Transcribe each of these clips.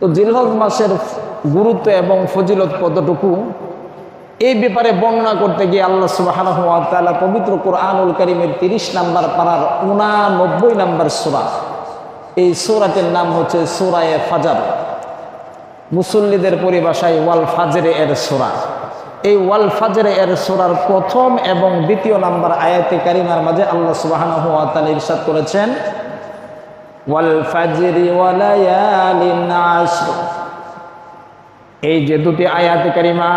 তো জিলহজ মাসের গুরুত্ব এবং ফজিলত কতটুকু এই ব্যাপারে বর্ণনা করতে গিয়ে আল্লাহ সুবহানাহু ওয়া তাআলা পবিত্র কোরআনুল কারীমের 30 নম্বর পারার 89 নম্বর সূরা, এই সূরাটির নাম হচ্ছে সূরায়ে ফাজর। মুসল্লিদের পরিভাষায় ওয়াল ফাজরে এর সূরা। এই ওয়াল ফাজরে এর সূরার প্রথম এবং দ্বিতীয় নম্বর আয়াতে কারিমার মাঝে আল্লাহ সুবহানাহু ওয়া তাআলা ইরশাদ করেছেন ওয়াল ফাজরি ওয়া লায়ালিন আশর। এই যে দুটি আয়াতে কারিমা,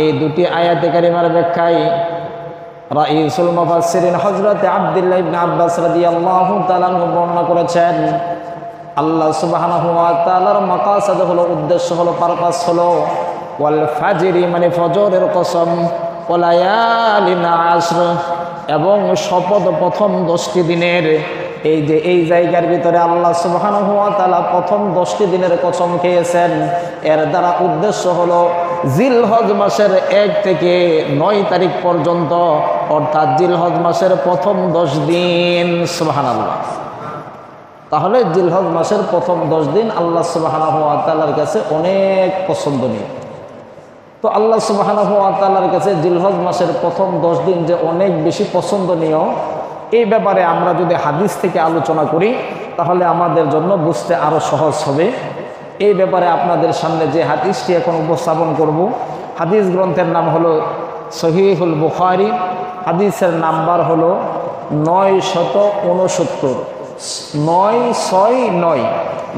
এই দুটি আয়াতে কারিমার ব্যাখ্যায় রাইসুল মুফাসসিরিন হযরত আব্দুল্লাহ ইবনে আব্বাস রাদিয়াল্লাহু তাআলা বর্ণনা করেছেন আল্লাহ সুবহানাহু ওয়া তাআলার মাকাসাদ হলো, উদ্দেশ্য হলো, পারপাস হলো ওয়াল ফাজরি মানে ফজরের কসম, ওয়া লায়ালিন আশর এবং শপথ প্রথম 10টি দিনের। এই যে এই জায়গার ভিতরে আল্লাহ সুবহানাহু ওয়া তাআলা প্রথম 10টি দিনের কসম খেয়েছেন, এর দ্বারা উদ্দেশ্য হলো জিলহজ মাসের 1 থেকে 9 তারিখ পর্যন্ত, অর্থাৎ জিলহজ মাসের প্রথম 10 দিন। সুবহানাল্লাহ। তাহলে জিলহজ মাসের প্রথম 10 দিন আল্লাহ সুবহানাহু ওয়া তাআলার কাছে অনেক পছন্দনীয়। তো আল্লাহ সুবহানাহু ওয়া তাআলার কাছে জিলহজ মাসের প্রথম 10 দিন যে অনেক বেশি পছন্দনীয়, এই ব্যাপারে আমরা যদি হাদিস থেকে আলোচনা করি তাহলে আমাদের জন্য বুঝতে আরো সহজ হবে। এই ব্যাপারে আপনাদের সামনে যে হাদিসটি এখন উপস্থাপন করব, হাদিস গ্রন্থের নাম হলো সহিহুল বুখারী, হাদিসের নাম্বার হলো 969,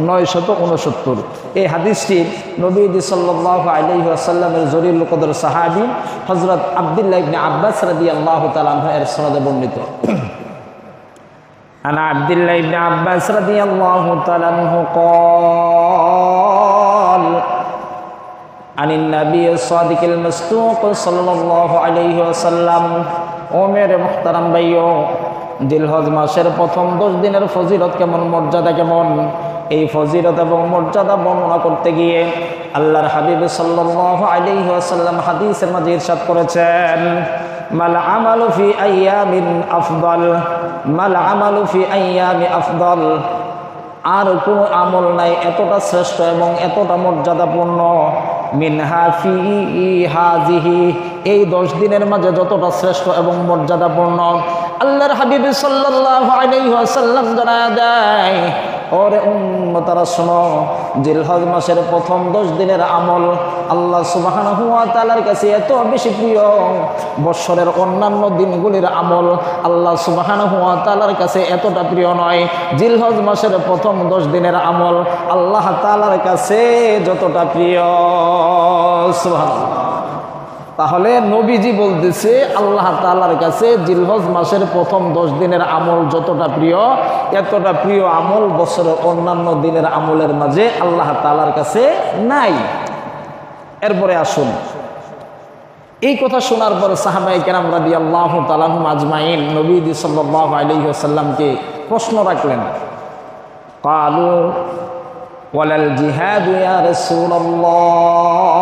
969। এই হাদিসটি নবীজি সাল্লাল্লাহু আলাইহি ওয়াসাল্লামের জলিল কদর সাহাবী হযরত আব্দুল্লাহ ইবনে আব্বাস রাদিয়াল্লাহু তাআলা আনহু এর সনদে বর্ণিত। আনা আব্দুল্লাহ ইবনে আব্বাস রাদিয়াল্লাহু তাআলা আনহু قال عن النبي الصادق المصدوق صلى الله عليه وسلم। ও মেরে মুহতারাম ভাইও, জিলহজ মাসের প্রথম 10 দিনের ফজিলত কেমন, মর্যাদা কেমন, এই ফজিলত এবং মর্যাদা বর্ণনা করতে গিয়ে আল্লাহর হাবিব সাল্লাল্লাহু আলাইহি ওয়াসাল্লাম হাদিসের মাঝে ইরশাদ করেছেন মাল আমালু ফি আইয়ামিন আফদাল, মাল আমালু ফি আইয়ামি আফদাল, আর কোনো আমল নাই এতটা শ্রেষ্ঠ এবং এতটা মর্যাদাপূর্ণ মিনহা ফি হাযিহি, এই 10 দিনের মাঝে যতটা শ্রেষ্ঠ এবং মর্যাদাপূর্ণ। আল্লাহর হাবিব সাল্লাল্লাহু আলাইহি ওয়াসাল্লাম জানায়া দেয়, ওরে উম্মতারা শোনো, জিলহজ মাসের প্রথম 10 দিনের আমল আল্লাহ সুবহানাহু ওয়া তাআলার কাছে এত বেশি প্রিয়, বৎসরের অন্যান্য দিনগুলির আমল আল্লাহ সুবহানাহু ওয়া তাআলার কাছে এতটা প্রিয় নয়। জিলহজ মাসের প্রথম 10 দিনের আমল আল্লাহ তাআলার কাছে যতটা প্রিয়। সুবহানাল্লাহ। তাহলে নবীজি বলতেছে আল্লাহ তাআলার কাছে জিলহজ মাসের প্রথম 10 দিনের আমল যতটা প্রিয়, এতটা প্রিয় আমল বছরের অন্যান্য দিনের আমলের মাঝে আল্লাহ তাআলার কাছে নাই। এরপরে আসুন, এই কথা শোনার পর সাহাবায়ে কেরাম রাদিয়াল্লাহু তাআলা আনহুম আজমাইন নবীজি সাল্লাল্লাহু আলাইহি ওয়াসাল্লামকে প্রশ্ন রাখলেন, ক্বালু ওয়ালাল জিহাদ ইয়া রাসূলুল্লাহ।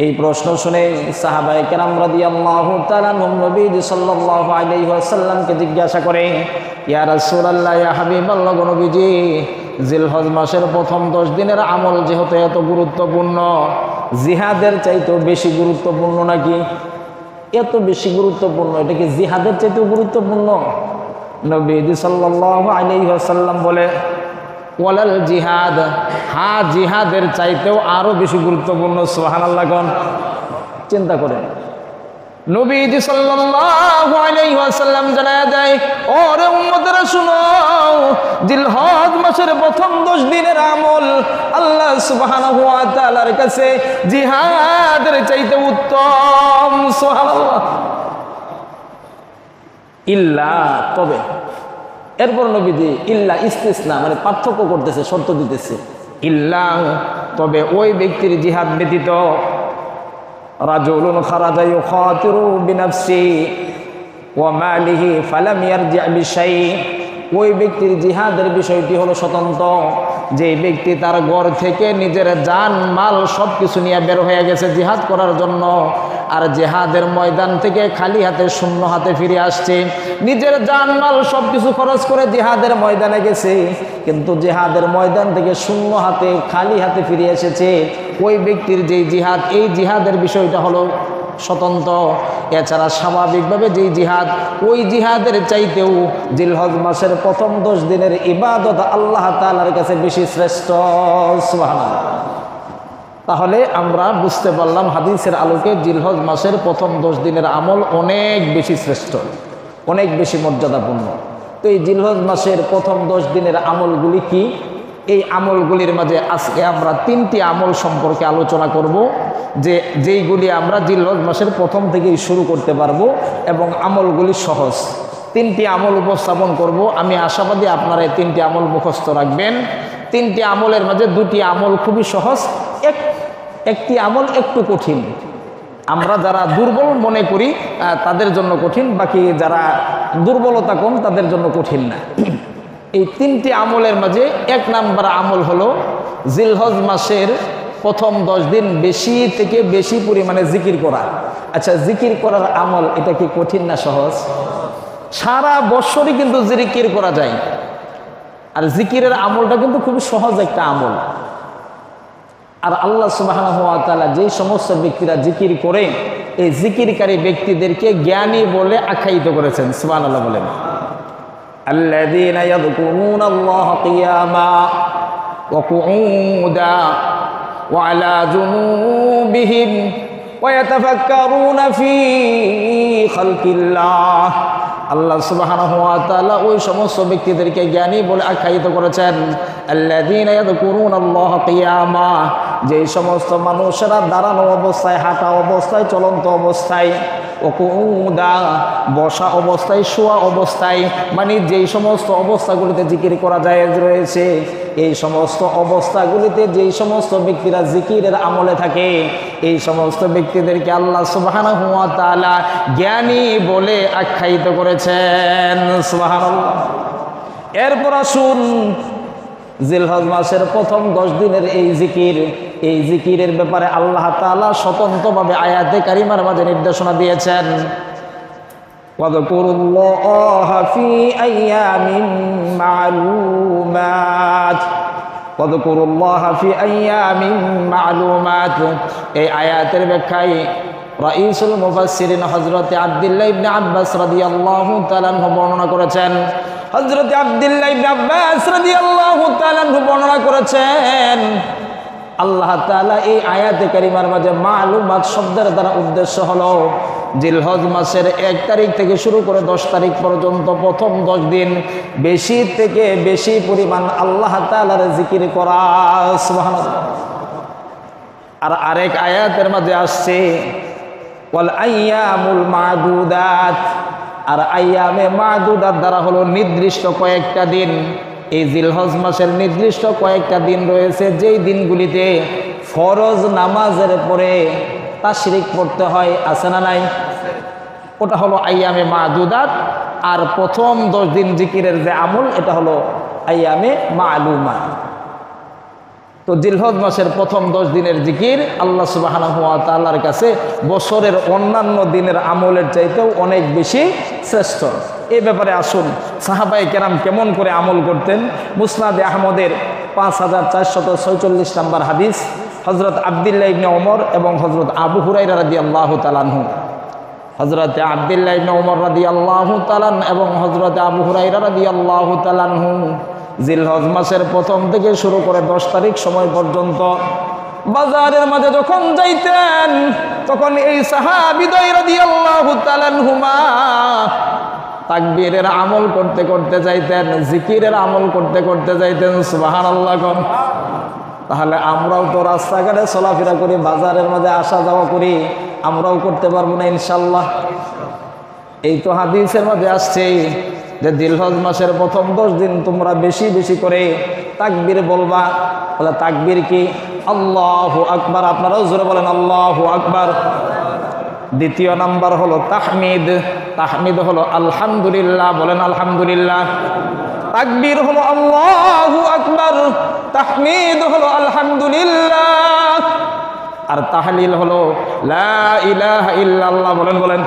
এই প্রশ্ন শুনে সাহাবায়ে কেরাম রাদিয়াল্লাহু তাআলা আনহুম নবীজি সাল্লাল্লাহু আলাইহি ওয়াসাল্লামকে জিজ্ঞাসা করে, ইয়া রাসূলুল্লাহ, ইয়া হাবিবাল্লাহ, নবীজি জিলহজ মাসের প্রথম 10 দিনের আমল যেহেতু এত গুরুত্বপূর্ণ, জিহাদের চাইতেও বেশি গুরুত্বপূর্ণ নাকি? এত বেশি গুরুত্বপূর্ণ, এটা কি জিহাদের চাইতেও গুরুত্বপূর্ণ? নবীজি সাল্লাল্লাহু আলাইহি ওয়াসাল্লাম বলে, ওয়ালাল জিহাদ, হ্যাঁ জিহাদের চাইতেও আরো বেশি গুরুত্বপূর্ণ। সুবহানাল্লাহ। কোন চিন্তা করেন, নবীজি সাল্লাল্লাহু আলাইহি ওয়াসাল্লাম জানায়া দেয়, ওরে উম্মতেরা শুনো, জিলহজ মাসের প্রথম 10 দিনের আমল আল্লাহ সুবহানাহু ওয়া তাআলার কাছে জিহাদের চাইতে উত্তম। সুবহানাল্লাহ। ইল্লা, তবে, এরপর নবীজি ইল্লা ইস্তিসনা মানে পার্থক্য করতেছে, শর্ত দিতেছে। ইল্লা, তবে ওই ব্যক্তির জিহাদ ব্যতীত, রাজুলুন খারাজা ইউখাতিরু বিনাফসি ওয়া মালিহি ফালাম ইয়ারজি বিশাই, ওই ব্যক্তির জিহাদের বিষয়টি হলো স্বতন্ত্র, যে ব্যক্তি তার ঘর থেকে নিজের জান মাল সব কিছু নিয়ে বের হয়ে গেছে জিহাদ করার জন্য, আর জিহাদের ময়দান থেকে খালি হাতে শূন্য হাতে ফিরে আসছে, নিজের জানমাল সব কিছু খরচ করে জিহাদের ময়দানে গেছে, কিন্তু জিহাদের ময়দান থেকে শূন্য হাতে খালি হাতে ফিরে এসেছে, ওই ব্যক্তির যেই জিহাদ, এই জিহাদের বিষয়টা হলো স্বতন্ত্র। এছাড়া স্বাভাবিকভাবে যেই জিহাদ, ওই জিহাদের চাইতেও জিলহজ মাসের প্রথম 10 দিনের ইবাদত আল্লাহ তাআলার কাছে বেশি শ্রেষ্ঠ। সুবহানাল্লাহ। তাহলে আমরা বুঝতে পারলাম হাদিসের আলোকে জিলহজ মাসের প্রথম 10 দিনের আমল অনেক বেশি শ্রেষ্ঠ, অনেক বেশি মর্যাদাপূর্ণ। তো এই জিলহজ মাসের প্রথম 10 দিনের আমলগুলি কি? এই আমলগুলির মাঝে আজকে আমরা 3টি আমল সম্পর্কে আলোচনা করব, যেইগুলি আমরা জিলহজ মাসের প্রথম থেকেই শুরু করতে পারবো এবং আমলগুলি সহজ। 3টি আমল উপস্থাপন করব। আমি আশাবাদী আপনারা এই 3টি আমল মুখস্থ রাখবেন। 3টি আমলের মাঝে 2টি আমল খুবই সহজ, একটি আমল একটু কঠিন। আমরা যারা দুর্বল মনে করি তাদের জন্য কঠিন, বাকি যারা দুর্বলতা কম তাদের জন্য কঠিন না। এই 3টি আমলের মাঝে 1 নাম্বার আমল হলো জিলহজ মাসের প্রথম 10 দিন বেশি থেকে বেশি পরিমাণে জিকির করা। আচ্ছা, জিকির করার আমল এটা কি কঠিন না সহজ? সারা বছরই কিন্তু জিকির করা যায়, আর জিকিরের আমলটা কিন্তু খুব সহজ একটা আমল। আর আল্লাহ সুবহানাহু ওয়া তাআলা যে সমস্ত ব্যক্তিরা জিকির করে, এই জিকিরকারী ব্যক্তিদেরকে জ্ঞানী বলে আখ্যায়িত করেছেন। সুবহানাল্লাহ বলেন, আল্লাযীনা ইয়াযকুরুনাল্লাহা কিয়ামা ওয়া কুউদা ওয়া আলা জুনুবিহিম ওয়া ইয়াতাফাক্কারুনা ফী খালকিল্লাহ। আল্লাহ সুবহানাহু ওয়া তাআলা ওই সমস্ত ব্যক্তিদেরকে জ্ঞানী বলে আখ্যায়িত করেছেন। আল্লাযীনা ইয়াযকুরুনাল্লাহা কিয়ামা, যে সমস্ত মানুষেরা দাঁড়ানো অবস্থায়, হাঁটা অবস্থায়, চলন্ত অবস্থায়, ও কুউদা বসা অবস্থায়, শোয়া অবস্থায়, মানে যেই সমস্ত অবস্থাগুলিতে জিকির করা জায়েজ রয়েছে, এই সমস্ত অবস্থাগুলিতে যেই সমস্ত ব্যক্তিরা জিকিরের আমলে থাকে, এই সমস্ত ব্যক্তিদেরকে আল্লাহ সুবহানাহু ওয়া তাআলা জ্ঞানী বলে আখ্যায়িত করেছেন। সুবহানাল্লাহ। এরপর আসুন জিলহজ মাসের প্রথম 10 দিনের এই জিকিরের ব্যাপারে আল্লাহ তাআলা স্বতন্ত্রভাবে আয়াতে কারিমার মাঝে নির্দেশনা দিয়েছেন। ওয়াযকুরুল্লাহা ফী আইয়ামিন মা'লুমাত, ওয়াযকুরুল্লাহা ফী আইয়ামিন মা'লুমাত। এই আয়াতের ব্যাখ্যায় রাইসুল মুফাসসিরিন হযরত আব্দুল্লাহ ইবনে আব্বাস রাদিয়াল্লাহু তাআলা বর্ণনা করেছেন। হযরত আব্দুল্লাহ ইবনে আব্বাস রাদিয়াল্লাহু তাআলা বর্ণনা করেছেন, আল্লাহ তাআলা এই আয়াতে কারিমার মাঝে মালুমাত শব্দের দ্বারা উদ্দেশ্য হলো জিলহজ মাসের 1 তারিখ থেকে শুরু করে 10 তারিখ পর্যন্ত প্রথম 10 দিন বেশি থেকে বেশি পরিমাণ আল্লাহ তাআলার জিকির করা। সুবহানাল্লাহ। আর আরেক আয়াতের মাঝে আসছে ওয়াল আইয়ামুল মা'দুদাত, আর আইয়ামে মা'দুদাত দ্বারা হলো নির্দিষ্ট কয়েকটা দিন। এই জিলহজ মাসের নির্দিষ্ট কয়েকটা দিন রয়েছে, যেই দিনগুলিতে ফরজ নামাজের পরে তাশরিক পড়তে হয়, আছে না নাই? ওটা হলো আইয়ামে মা'দুদাত। আর প্রথম 10 দিন জিকিরের যে আমল, এটা হলো আইয়ামে মা'লুমা। তো জিলহজ মাসের প্রথম 10 দিনের জিকির আল্লাহ সুবহানাহু ওয়া তাআলার কাছে বছরের অন্যান্য দিনের আমলের চাইতেও অনেক বেশি শ্রেষ্ঠ। এই ব্যাপারে আসুন সাহাবায়ে কেরাম কেমন করে আমল করতেন। মুসনাদে আহমদের 5446 নম্বর হাদিস, হযরত আব্দুল্লাহ ইবনে ওমর এবং হযরত আবু হুরায়রা রাদিয়াল্লাহু তাআলা আনহু। হযরত আব্দুল্লাহ ইবনে ওমর রাদিয়াল্লাহু তাআলা এবং হযরত আবু হুরায়রা রাদিয়াল্লাহু তাআলা আনহু জিলহজ মাসের প্রথম থেকে শুরু করে 10 তারিখ সময় পর্যন্ত বাজারের মাঝে যখন যাইতেন, তখন এই সাহাবীদ্বয় রাদিয়াল্লাহু তাআলা আনহুমা তাকবীরের আমল করতে করতে যাইতেন, জিকিরের আমল করতে করতে যাইতেন। সুবহানাল্লাহ। তাহলে আমরাও তো রাস্তাঘাটে চলাফেরা করি, বাজারের মাঝে আসা যাওয়া করি, আমরাও করতে পারবো না ইনশাআল্লাহ? এই তো হাদিসের মধ্যে আসছে যে জিলহজ মাসের প্রথম 10 দিন তোমরা বেশি বেশি করে তাকবীর বলবা। বলে তাকবীর কি? আল্লাহু আকবার। আপনারাও জোরে বলেন আল্লাহু আকবার। দ্বিতীয় নাম্বার হলো তাহমিদ। তাহমিদ হলো আলহামদুলিল্লাহ, বলেন আলহামদুলিল্লাহ। তাকবীর হলো আল্লাহু আকবার, তাহমিদ হলো আলহামদুলিল্লাহ। আর তাহলিল হলো লা ইলাহা ইল্লাল্লাহ, বলেন বলেন।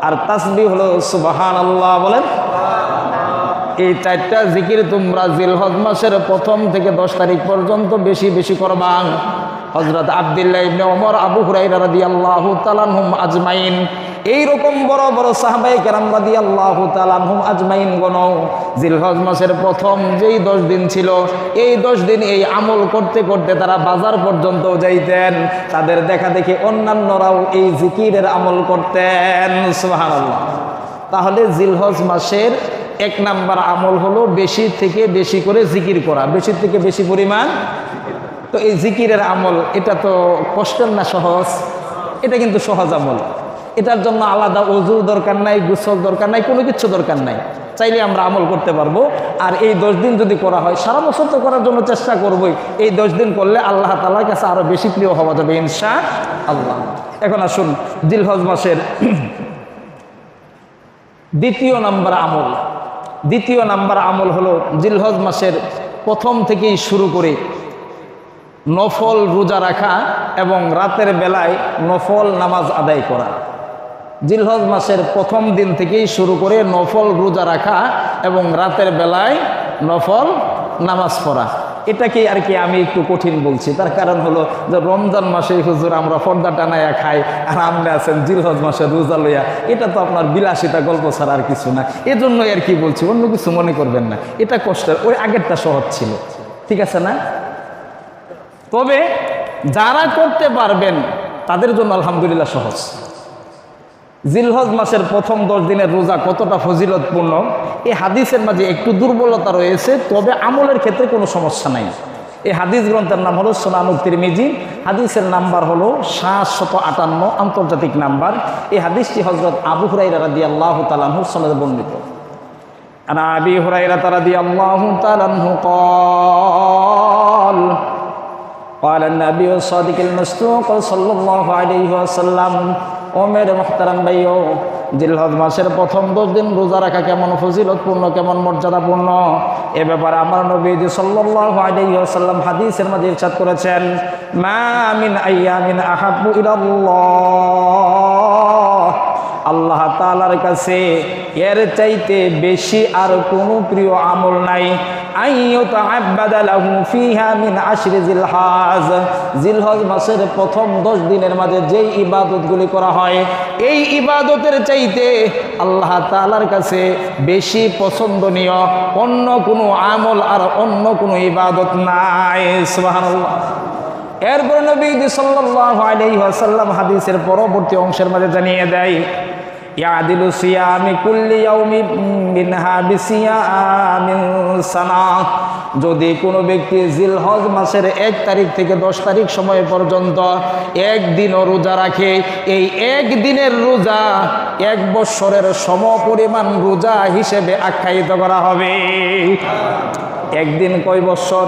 আর তাসবিহ হলো সুবহানাল্লাহ, বলেন। এই চারটা জিকির তোমরা জিলহজ মাসের 1 থেকে 10 তারিখ পর্যন্ত বেশি বেশি করবা। হযরত আব্দুল্লাহ ইবনে ওমর, আবু হুরায়রা রাদিয়াল্লাহু তাআলা আনহুম আজমাইন, এইরকম বড় বড় সাহাবায়ে কেরাম রাদিয়াল্লাহু তাআলা আনহুম আজমাইন গণ জিলহজ মাসের প্রথম যেই 10 দিন ছিল, এই 10 দিন এই আমল করতে করতে তারা বাজার পর্যন্ত যাইতেন। তাদের দেখা দেখি অন্যান্যরাও এই জিকিরের আমল করতেন। সুবহানাল্লাহ। তাহলে জিলহজ মাসের 1 নাম্বার আমল হলো বেশি থেকে বেশি করে জিকির করা, বেশি থেকে বেশি পরিমাণ। তো এই জিকিরের আমল এটা তো কষ্টের না সহজ? এটা কিন্তু সহজ আমল। এটার জন্য আলাদা ওযু দরকার নাই, গোসল দরকার নাই, কোনো কিছু দরকার নাই, চাইলে আমরা আমল করতে পারবো। আর এই 10 দিন যদি করা হয়, সারা বছর তো করার জন্য চেষ্টা করবোই, এই 10 দিন করলে আল্লাহ তাআলার কাছে আরো বেশি প্রিয় হওয়া যাবে ইনশাআল্লাহ। এখন আসুন জিলহজ মাসের দ্বিতীয় নাম্বার আমল হলো জিলহজ মাসের 1 থেকেই শুরু করে নফল রোজা রাখা এবং রাতের বেলায় নফল নামাজ আদায় করা। জিলহজ মাসের 1 দিন থেকেই শুরু করে নফল রোজা রাখা এবং রাতের বেলায় নফল নামাজ পড়া। এটাকে আর কি আমি একটু কঠিন বলছি, তার কারণ হলো যে রমজান মাসে হুজুর আমরা পর্দা টানাইয়া খাই, আর আপনি আছেন জিলহজ মাসে রোজা লইয়া। এটা তো আপনার বিলাসিতা গল্প ছাড়া আর কিছু না, এজন্য আর কি বলছি, অন্য কিছু মনে করবেন না। এটা কষ্টের, ওই আগেরটা সহজ ছিল, ঠিক আছে না? তবে যারা করতে পারবেন তাদের জন্য আলহামদুলিল্লাহ সহজ। জিলহজ মাসের 1 10 দিনের রোজা কতটা ফজিলতপূর্ণ, এই হাদিসের মাঝে একটু দুর্বলতা রয়েছে, তবে আমলের ক্ষেত্রে কোনো সমস্যা নাই। এই হাদিস গ্রন্থের নাম হলো সুনানুত তিরমিজি, হাদিসের নাম্বার হলো 758 আন্তর্জাতিক নাম্বার। এই হাদিসটি হযরত আবু হুরায়রা রাদিয়াল্লাহু তাআলা আনহুর সনদে বর্ণিত। আন আবি হুরায়রা রাদিয়াল্লাহু তাআলা আনহু قال قال النبي الصادق المصدوق صلى الله عليه وسلم, ও মেরে মুহতারাম ভাইও, জিলহজ মাসের 1 10 দিন রোজা রাখা কেমন ফজিলতপূর্ণ, কেমন মর্যাদাপূর্ণ, এ ব্যাপারে আমার নবীজি সাল্লাল্লাহু আলাইহি ওয়াসাল্লাম হাদিসের মধ্যে ইরশাদ করেছেন, মা মিন আইয়ামিন আহাব্বু ইলাল্লাহ, আল্লাহ তাআলার কাছে এর চাইতে বেশি আর কোনো প্রিয় আমল নাই, আইয়ুতা আবাদা লাহু ফিহা মিন আশরি জিলহজ, জিলহজ মাসের 1 10 দিনের মাঝে যেই ইবাদতগুলি করা হয়, এই ইবাদতের চাইতে আল্লাহ তাআলার কাছে বেশি পছন্দনীয় অন্য কোনো আমল আর অন্য কোনো ইবাদত নাই। সুবহানাল্লাহ। এরপর নবী সাল্লাল্লাহু আলাইহি ওয়াসাল্লাম হাদিসের পরবর্তী অংশের মাঝে জানিয়ে দেয়, ইয়াদিলু সিয়ামি কুল্লি ইয়াউমি মিনহা বিসিয়ামিন সানা, যদি কোনো ব্যক্তি জিলহজ মাসের 1 তারিখ থেকে 10 তারিখ সময় পর্যন্ত একদিনও রোজা রাখে, এই একদিনের রোজা 1 বৎসরের সমপরিমাণ রোজা হিসেবে আখ্যায়িত করা হবে। একদিন কয় বৎসর?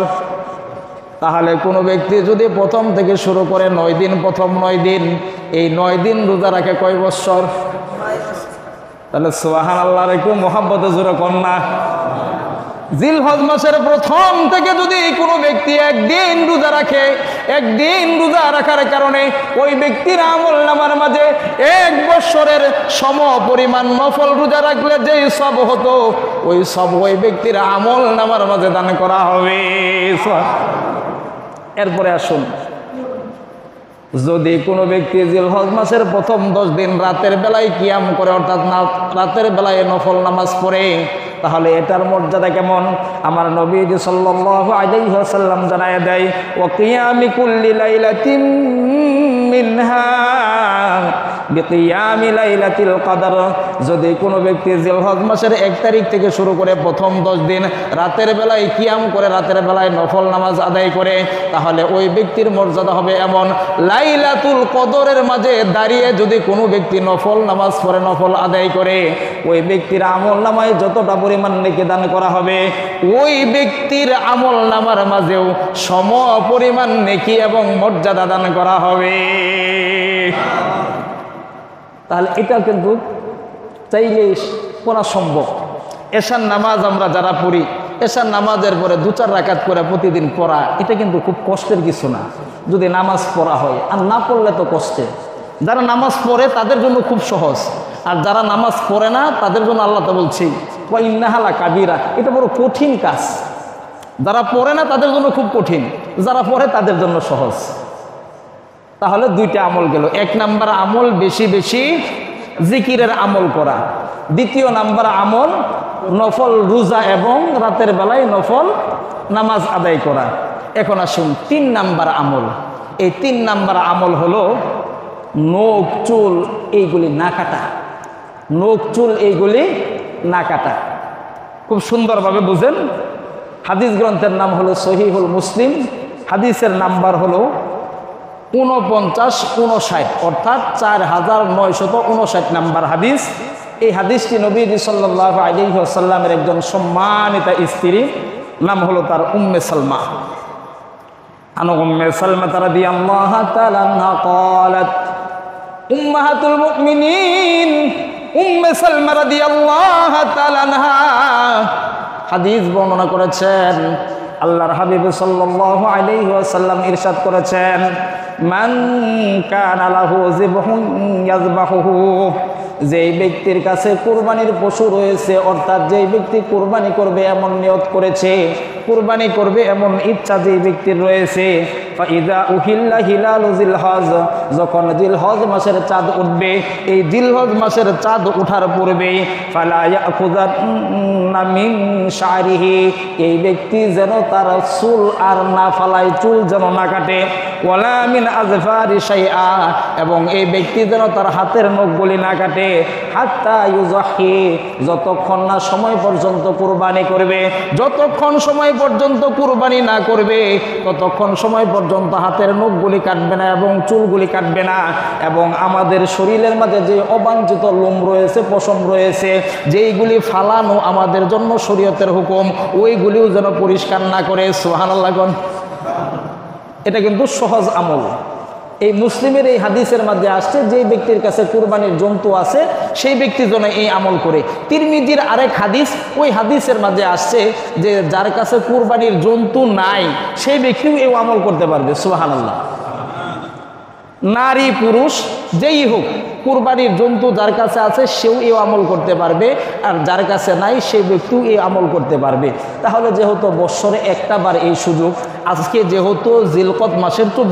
তাহলে কোনো ব্যক্তি যদি 1 থেকে শুরু করে 9 দিন, প্রথম 9 দিন, এই 9 দিন রোজা রাখে কয় বৎসর? তাহলে সুবহানাল্লাহ, একটু মোহাব্বতে জোরে কন্যা। জিলহজ মাসের 1 থেকে যদি কোনো ব্যক্তি একদিন রোজা রাখে, একদিন রোজা রাখার কারণে ওই ব্যক্তির আমল নামার মাঝে 1 বৎসরের সম পরিমাণ নফল রোজা রাখলে যেই সব হতো, ওই সব ওই ব্যক্তির আমল নামার মাঝে দান করা হবে। এরপরে আসুন, যদি কোনো ব্যক্তি জিলহজ মাসের 1 10 দিন রাতের বেলায় কিয়াম করে, অর্থাৎ রাতের বেলায় নফল নামাজ পড়ে, তাহলে এটার মর্যাদা কেমন? আমার নবী সাল্লাল্লাহু আলাইহি ওয়াসাল্লাম জানায় দেয়, ওয়া কিয়ামি কুল্লি লাইলাতিন মিনহা বিকিয়ামি লাইলাতিল কদর, যদি কোনো ব্যক্তি জিলহজ মাসের 1 তারিখ থেকে শুরু করে 1 10 দিন রাতের বেলায় কিয়াম করে, রাতের বেলায় নফল নামাজ আদায় করে, তাহলে ওই ব্যক্তির মর্যাদা হবে এমন, লাইলাতুল কদরের মাঝে দাঁড়িয়ে যদি কোনো ব্যক্তি নফল নামাজ পড়ে, নফল আদায় করে, ওই ব্যক্তির আমল নামায় যতটা পরিমাণ নেকি দান করা হবে, ওই ব্যক্তির আমল নামার মাঝেও সম পরিমাণ নেকি এবং মর্যাদা দান করা হবে। তাহলে এটা কিন্তু চাইলে করা সম্ভব। এশার নামাজ আমরা যারা পড়ি, এশার নামাজের পরে 2-4 রাকাত করে প্রতিদিন পড়া, এটা কিন্তু খুব কষ্টের কিছু না যদি নামাজ পড়া হয়। আর না পড়লে তো কষ্টে। যারা নামাজ পড়ে তাদের জন্য খুব সহজ, আর যারা নামাজ পড়ে না তাদের জন্য আল্লাহ তো বলছি ওয়া ইন্নাহা লাকাবীরা, এটা বড় কঠিন কাজ। যারা পড়ে না তাদের জন্য খুব কঠিন, যারা পড়ে তাদের জন্য সহজ। তাহলে 2টা আমল গেল। 1 নাম্বার আমল বেশি বেশি জিকিরের আমল করা। 2য় নাম্বার আমল নফল রোজা এবং রাতের বেলায় নফল নামাজ আদায় করা। এখন আসুন 3 নাম্বার আমল। এই 3 নাম্বার আমল হলো নখ চুল এইগুলি না কাটা। নখ চুল এইগুলি না কাটা। খুব সুন্দরভাবে বুঝেন। হাদিস গ্রন্থের নাম হলো সহিহুল মুসলিম, হাদিসের নাম্বার হলো 49-59, অর্থাৎ 4959 নাম্বার হাদিস। এই হাদিসটি নবীজি সাল্লাল্লাহু আলাইহি ওয়াসাল্লামের একজন সম্মানিতা স্ত্রী, নাম হলো তার উম্মে সালমা। আন উম্মে সালমা রাদিয়াল্লাহু তাআলা আনহা ক্বালাত উম্মাহাতুল মুমিনিন উম্মে সালমা রাদিয়াল্লাহু তাআলা আনহা হাদিস বর্ণনা করেছেন। আল্লাহর হাবিব সাল্লাল্লাহু আলাইহি ওয়াসাল্লাম ইরশাদ করেছেন, মান কানা লাহু যিবহুন ইয়াযবাহুহু, যেই ব্যক্তির কাছে কুরবানির পশু রয়েছে, অর্থাৎ যেই ব্যক্তি কুরবানি করবে এমন নিয়ত করেছে, কুরবানি করবে এমন ইচ্ছা যেই ব্যক্তির রয়েছে, ফাইদা উহিল্লা হিলালু জিলহজ, যখন জিলহজ মাসের চাঁদ উঠবে, এই জিলহজ মাসের চাঁদ ওঠার পূর্বে ফালা ইয়াখুযান্না মিন শারিহি, এই ব্যক্তি যেন তার চুল আর না ফালায়, চুল যেন না কাটে, ওয়ালা মিন আযফারি শাইআ, এবং এই ব্যক্তি যেন তার হাতের নখগুলি না কাটে, হাত্তা ইউযাহি, যতক্ষণ না সময় পর্যন্ত কুরবানি করবে, যতক্ষণ সময় পর্যন্ত কুরবানি না করবে ততক্ষণ সময় পর্যন্ত হাতের নখগুলি কাটবে না এবং চুলগুলি কাটবে না। এবং আমাদের শরীরের মাঝে যে অবাঞ্ছিত লোম রয়েছে, পশম রয়েছে, যেইগুলি ফালানো আমাদের জন্য শরীয়তের হুকুম, ওইগুলিও যেন পরিষ্কার না করে। সুবহানাল্লাহ। এটা কিন্তু সহজ আমল। এই মুসলিমের এই হাদিসের মধ্যে আসছে যেই ব্যক্তির কাছে কুরবানির জন্তু আছে সেই ব্যক্তি যেন এই আমল করে। তিরমিজির আরেক হাদিস, ওই হাদিসের মধ্যে আসছে যে যার কাছে কুরবানির জন্তু নাই সেই ব্যক্তিও এই আমল করতে পারবে। সুবহানাল্লাহ। নারী পুরুষ যেই হোক, কুরবানির জন্তু যার কাছে আছে সেও এই আমল করতে পারবে, আর যার কাছে নাই সেই ব্যক্তিও এই আমল করতে পারবে। তাহলে যেহেতু বৎসরে একটা বার এই সুযোগ, আজকে যেহেতু জিলকদ মাসের 24